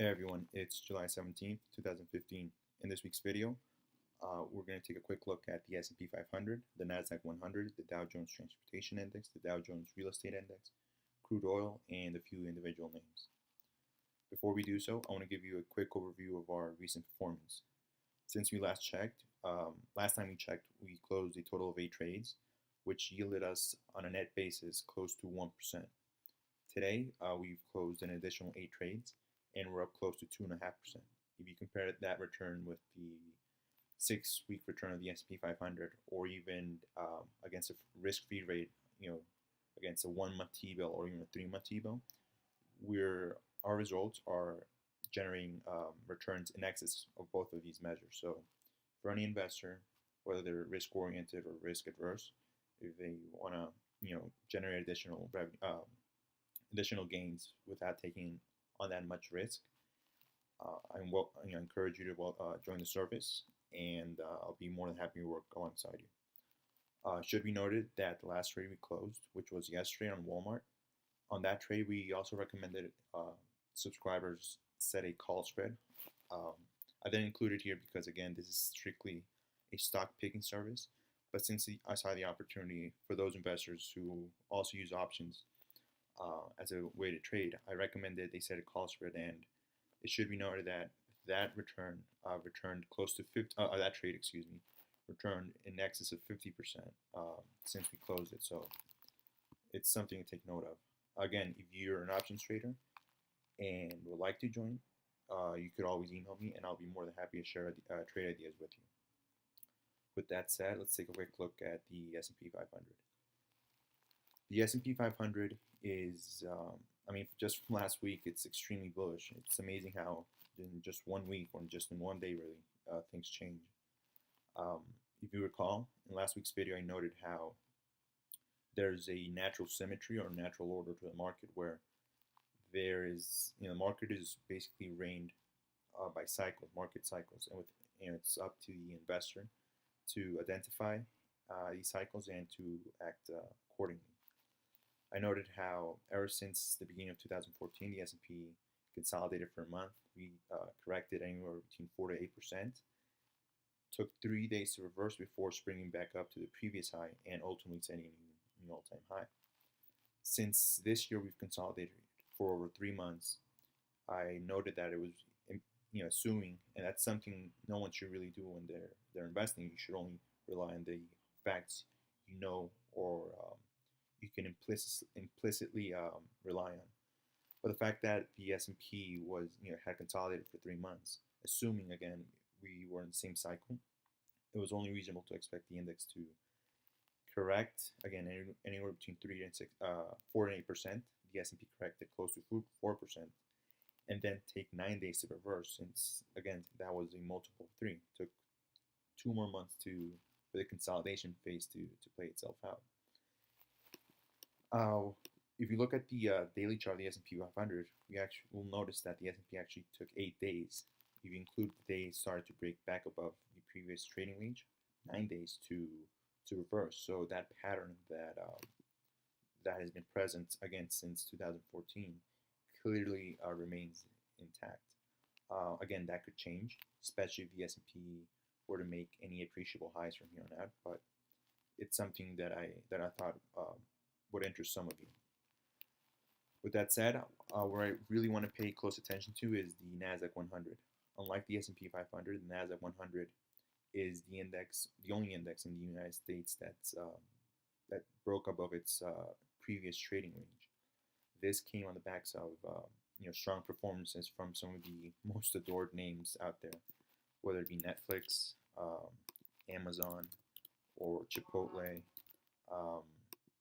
Hey everyone, it's July 17th, 2015. In this week's video, we're going to take a quick look at the S&P 500, the NASDAQ 100, the Dow Jones Transportation Index, the Dow Jones Real Estate Index, crude oil, and a few individual names. Before we do so, I want to give you a quick overview of our recent performance. Since we last checked, last time we checked, we closed a total of 8 trades, which yielded us on a net basis close to 1%. Today, we've closed an additional 8 trades, and we're up close to 2.5%. If you compare that return with the 6-week return of the S&P 500, or even against a risk-free rate, against a 1-month T-bill or even a 3-month T-bill, our results are generating returns in excess of both of these measures. So, for any investor, whether they're risk-oriented or risk-adverse, if they want to, generate additional additional gains without taking on that much risk, I encourage you to join the service, and I'll be more than happy to work alongside you. Should be noted that the last trade we closed, which was yesterday on Walmart, on that trade we also recommended subscribers set a call spread. I didn't include it here because, again, this is strictly a stock picking service, but since I saw the opportunity for those investors who also use options as a way to trade, I recommended they set a call spread, and it should be noted that that return returned close to 50. That trade, returned in excess of 50% since we closed it. So it's something to take note of. Again, if you're an options trader and would like to join, you could always email me, and I'll be more than happy to share trade ideas with you. With that said, let's take a quick look at the S&P 500. The S&P 500 is, just from last week, it's extremely bullish. It's amazing how in just 1 week, or just in 1 day really, things change. If you recall, in last week's video, I noted how there's a natural symmetry or natural order to the market, where there is, the market is basically reigned by cycles, market cycles, and it's up to the investor to identify these cycles and to act accordingly. I noted how ever since the beginning of 2014, the S&P consolidated for a month. We corrected anywhere between 4 to 8%. Took 3 days to reverse before springing back up to the previous high and ultimately setting a new all-time high. Since this year we've consolidated for over 3 months, I noted that it was, assuming, and that's something no one should really do when they're investing. You should only rely on the facts or you can implicitly rely on. But the fact that the S&P was, had consolidated for 3 months, assuming, again, we were in the same cycle, it was only reasonable to expect the index to correct, again, anywhere between 4 and 8%. The S&P corrected close to 4%, and then take 9 days to reverse, since, again, that was a multiple of 3. It took 2 more months for the consolidation phase to play itself out. If you look at the daily chart of the S&P 500, will notice that the S&P actually took 8 days. If you include the days started to break back above the previous trading range, 9 days to reverse. So that pattern that has been present, again, since 2014 clearly remains intact. Again, that could change, especially if the S&P were to make any appreciable highs from here on out. But it's something that I thought would interest some of you. With that said, where I really want to pay close attention to is the NASDAQ 100. Unlike the S&P 500, the NASDAQ 100 is the only index in the United States that broke above its previous trading range. This came on the backs of strong performances from some of the most adored names out there, whether it be Netflix, Amazon, or Chipotle.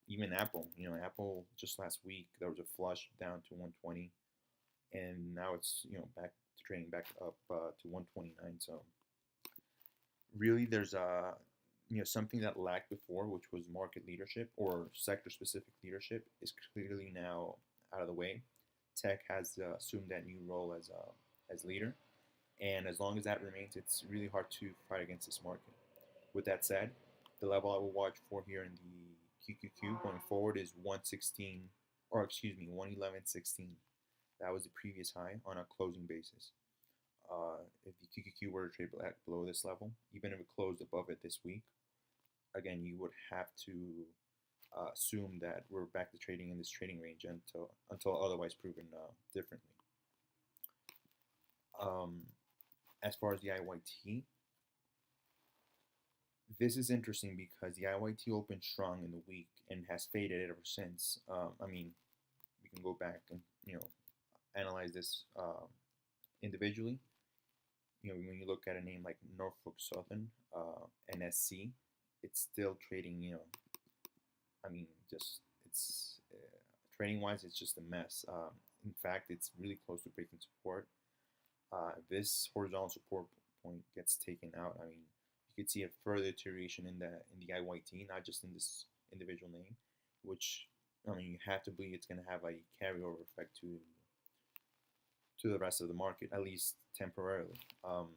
Even Apple, Apple just last week there was a flush down to 120, and now it's back to trading back up to 129. So really, there's something that lacked before, which was market leadership or sector-specific leadership, is clearly now out of the way. Tech has assumed that new role as leader, and as long as that remains, it's really hard to fight against this market. With that said, the level I will watch for here in the QQQ going forward is 111.16. That was the previous high on a closing basis. If the QQQ were to trade below this level, even if it closed above it this week, again, you would have to assume that we're back to trading in this trading range until otherwise proven differently. As far as the IYT, this is interesting because the IYT opened strong in the week and has faded ever since. I mean, we can go back and analyze this individually. When you look at a name like Norfolk Southern, NSC, it's still trading. I mean, just it's trading wise, it's just a mess. In fact, it's really close to breaking support. This horizontal support point gets taken out. I mean, you could see a further deterioration in the IYT, not just in this individual name, which I mean, you have to believe it's going to have a carryover effect to the rest of the market, at least temporarily. I'm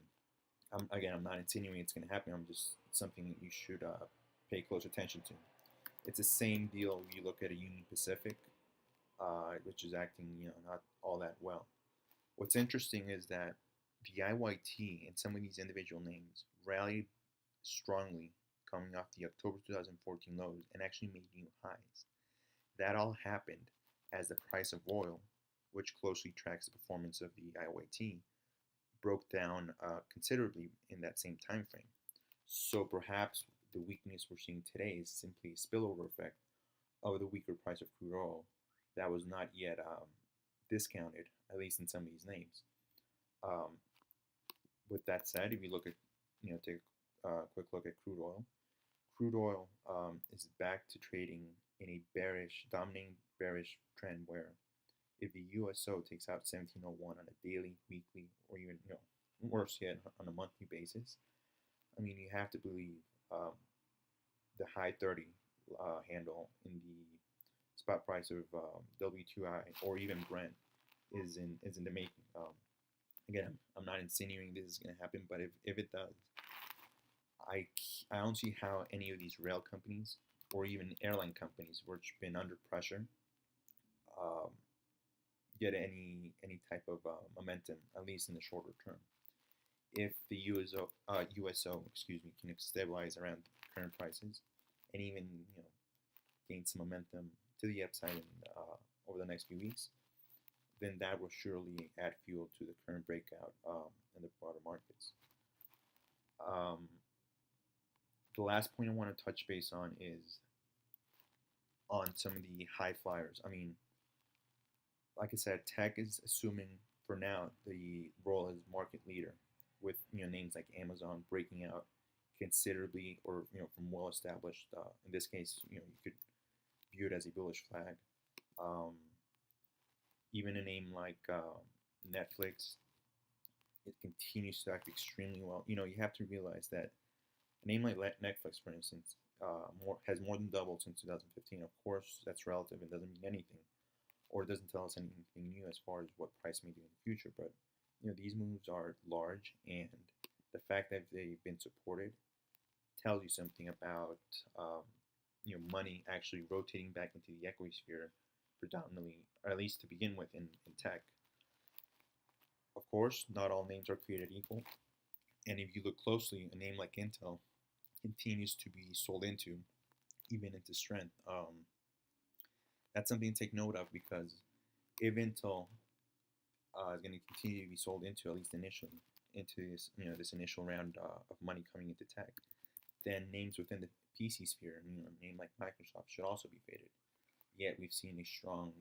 not insinuating it's going to happen. It's something that you should pay close attention to. It's the same deal if you look at a Union Pacific, which is acting not all that well. What's interesting is that the IYT and some of these individual names rallied strongly coming off the October 2014 lows and actually made new highs. That all happened as the price of oil, which closely tracks the performance of the IYT, broke down considerably in that same time frame. So perhaps the weakness we're seeing today is simply a spillover effect of the weaker price of crude oil that was not yet discounted, at least in some of these names. With that said, if you look at, take a quick look at crude oil. Crude oil is back to trading in a dominating bearish trend where if the USO takes out 1701 on a daily, weekly, or even worse yet on a monthly basis, I mean you have to believe the high 30 handle in the spot price of WTI or even Brent is in the making. Again, I'm not insinuating this is going to happen, but if it does, I don't see how any of these rail companies or even airline companies, which have been under pressure, get any type of momentum, at least in the shorter term. If the USO can stabilize around current prices and even gain some momentum to the upside over the next few weeks, then that will surely add fuel to the current breakout in the broader markets. The last point I want to touch base on is on some of the high flyers. I mean, like I said, tech is assuming for now the role as market leader, with names like Amazon breaking out considerably, or from well established. In this case, you could view it as a bullish flag. Even a name like Netflix, it continues to act extremely well. You have to realize that a name like Netflix, for instance, has more than doubled since 2015. Of course, that's relative and doesn't mean anything, or it doesn't tell us anything new as far as what price may do in the future. But these moves are large, and the fact that they've been supported tells you something about money actually rotating back into the equity sphere predominantly, or at least to begin with, in tech. Of course, not all names are created equal, and if you look closely, a name like Intel continues to be sold into, even into strength. That's something to take note of, because if Intel is going to continue to be sold into, at least initially, into this this initial round of money coming into tech, then names within the PC sphere, a name like Microsoft, should also be faded. Yet we've seen a strong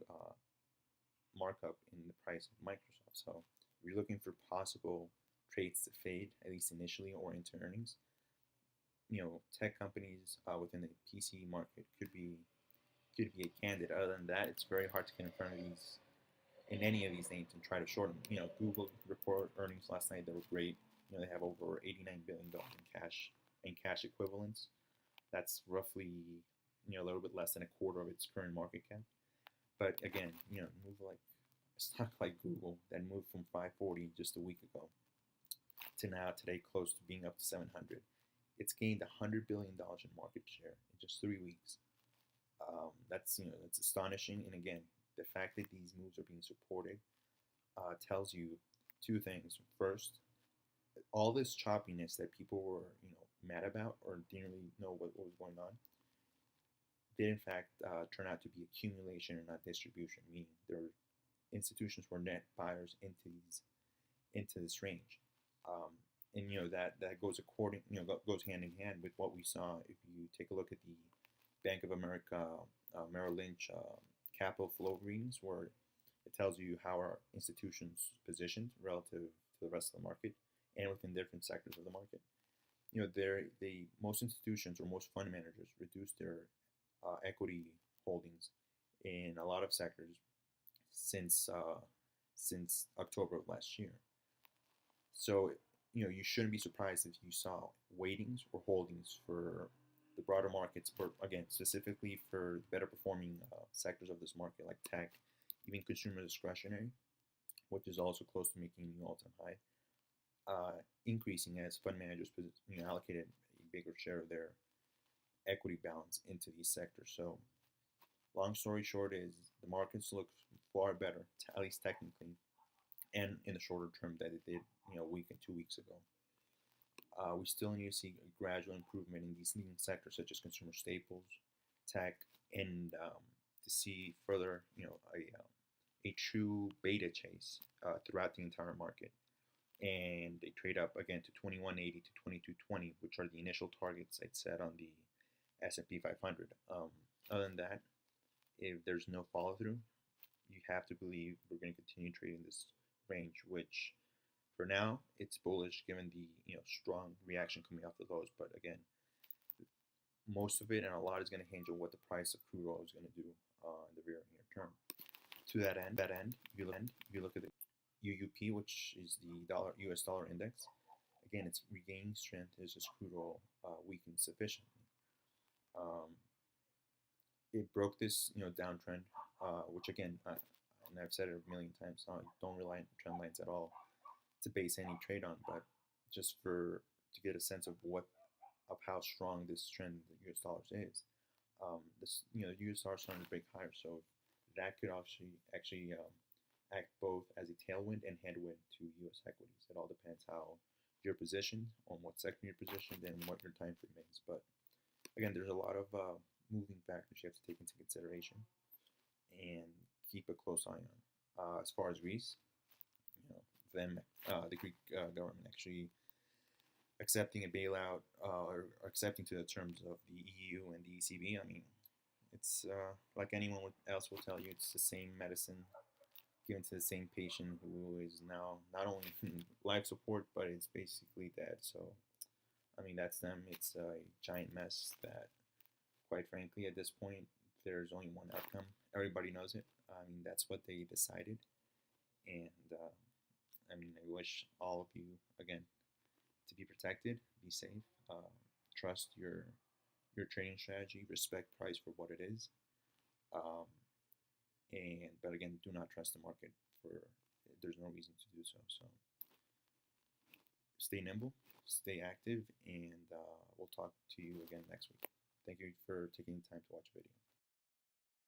markup in the price of Microsoft. So if you're looking for possible trades to fade, at least initially, or into earnings, tech companies within the PC market could be a candidate. Other than that, it's very hard to get in front of these, in any of these names, and try to short them. Google reported earnings last night that were great. They have over $89 billion in cash equivalents. That's roughly a little bit less than a quarter of its current market cap. But again, move like a stock like Google that moved from 540 just a week ago to now today close to being up to 700. It's gained $100 billion in market share in just 3 weeks. That's astonishing. And again, the fact that these moves are being supported tells you two things. First, all this choppiness that people were, mad about or didn't really know what was going on, did in fact turn out to be accumulation and not distribution, meaning there were institutions were net buyers into this range. And that goes goes hand in hand with what we saw. If you take a look at the Bank of America Merrill Lynch capital flow readings, where it tells you how our institutions positioned relative to the rest of the market and within different sectors of the market. Most institutions or most fund managers reduced their equity holdings in a lot of sectors since October of last year. So you shouldn't be surprised if you saw weightings or holdings for the broader markets, but again, specifically for the better performing sectors of this market like tech, even consumer discretionary, which is also close to making a new all-time high, increasing as fund managers allocated a bigger share of their equity balance into these sectors. So long story short is the markets look far better, at least technically, and in the shorter term that it did, a week and 2 weeks ago. We still need to see a gradual improvement in these leading sectors such as consumer staples, tech, and to see further, a true beta chase throughout the entire market. And they trade up again to 2180 to 2220, which are the initial targets I'd set on the S&P 500. Other than that, if there's no follow through, you have to believe we're going to continue trading this range, which for now it's bullish given the strong reaction coming off the lows. But again, most of it and a lot is going to hinge on what the price of crude oil is going to do in the very near term. To that end, if you look at the UUP, which is the US dollar index, again it's regaining strength as this crude oil weakened sufficiently. It broke this downtrend, which again, and I've said it a million times, don't rely on trend lines at all to base any trade on, but just to get a sense of how strong this trend in the US dollars is. The US dollar is starting to break higher, so that could actually act both as a tailwind and headwind to US equities. It all depends how you're positioned, on what sector you're positioned, and what your time frame is. But again, there's a lot of moving factors you have to take into consideration and keep a close eye on. As far as Greece, the Greek government actually accepting a bailout or accepting to the terms of the EU and the ECB. I mean, it's like anyone else will tell you, it's the same medicine given to the same patient who is now not only life support, but it's basically dead. So, I mean, that's them. It's a giant mess that, quite frankly, at this point, there's only one outcome. Everybody knows it. I mean, that's what they decided. And, I mean, I wish all of you, again, to be protected, be safe, trust your trading strategy, respect price for what it is. But again, do not trust the market there's no reason to do so. So stay nimble, stay active, and we'll talk to you again next week. Thank you for taking the time to watch the video.